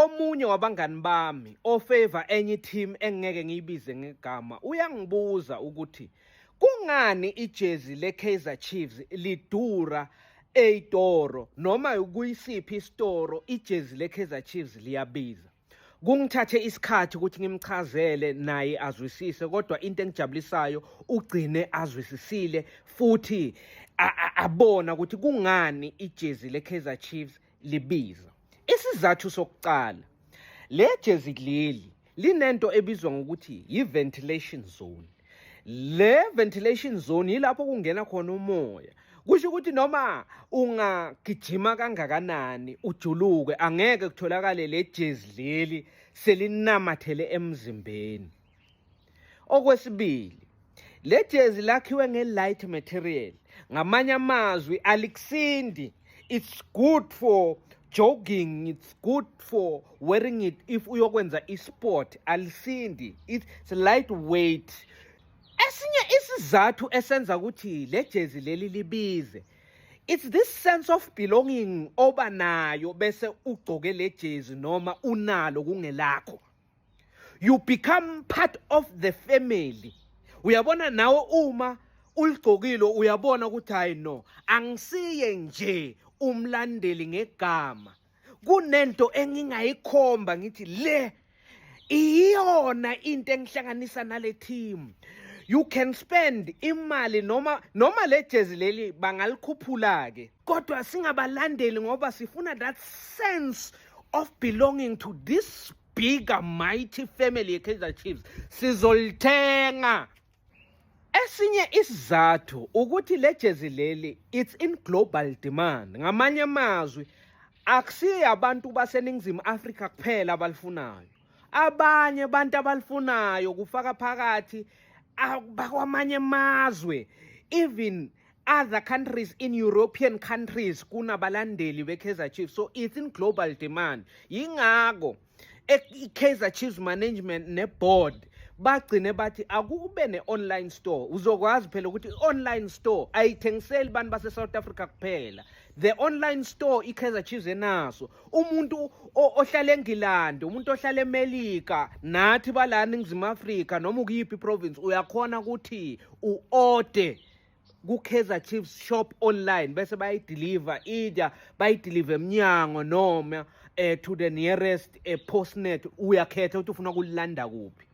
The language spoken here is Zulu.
Omunye wabangani bami ofavor enye team engeke ngiyibize ngegama uyangibuza ukuthi kungani ijezi leKaizer Chiefs lidura ey'toro noma kuyisiphi isitoro ijezi leKaizer Chiefs liyabiza. Kungithathe isikhathi ukuthi ngimchazele naye azwisise, kodwa into engijabulisayo ugcine azwisisile futhi abona ukuthi kungani ijezi leKaizer Chiefs libiza. Isizathu sokuqala, le jezi leli linento ebizwa ngokuthi yi-ventilation zone. Le ventilation zone yilapho kungena khona umoya. Kusho ukuthi noma ungagijima kangakanani ujuluke angeke kutholakale le jezi leli selinamathele emzimbeni. Okwesibili, le jezi lakhiwe nge-light material. Ngamanye amazwi alikusindi. It's good for jogging, it's good for wearing it if uyokwenza isport, alisindi. It's lightweight. Esinye isizathu esenza ukuthi le jezi leli libize, it's this sense of belonging oba nayo bese ugcoke le jezi noma unalo kungelakho. You become part of the family. Uyabona nawe uma uligcokile uyabona ukuthi hayi no, angisiye nje umlandeli ngegama. Kunento engingayikhomba ngithi le iyona into engihlanganisa nale team. You can spend imali noma le jezi leli bangalikhuphula ke, kodwa singabalandeli ngoba sifuna that sense of belonging to this bigger mighty family yeKaizer Chiefs. Sizolithenga. Esinye isizathu ukuthi le jezi leli it's in global demand. Ngamanye amazwi akusiye abantu baseNingizimu Afrika kuphela abalifunayo. Abanye abantu abalifunayo kufaka phakathi bakwamanye amazwe, even other countries in European countries kunabalandeli beKaizer Chiefs. So it's in global demand. Yingako iKaizer Chiefs management neboard bagcine bathi akube ne-online store. Uzokwazi phela ukuthi i-online store ayithengiseli abantu base-South Africa kuphela. The online store iKaizer Chiefs enaso. Umuntu ohlala eNgilandi, umuntu ohlala eMelika, nathi bala eNingizimu Afrika noma ukuyiphi province uyakhona ukuthi u-order kuKaizer Chiefs shop online bese bayideliver, either bayideliver eMnyango noma to the nearest postnet. Uyakhetha ukuthi ufuna ukulanda kuphi.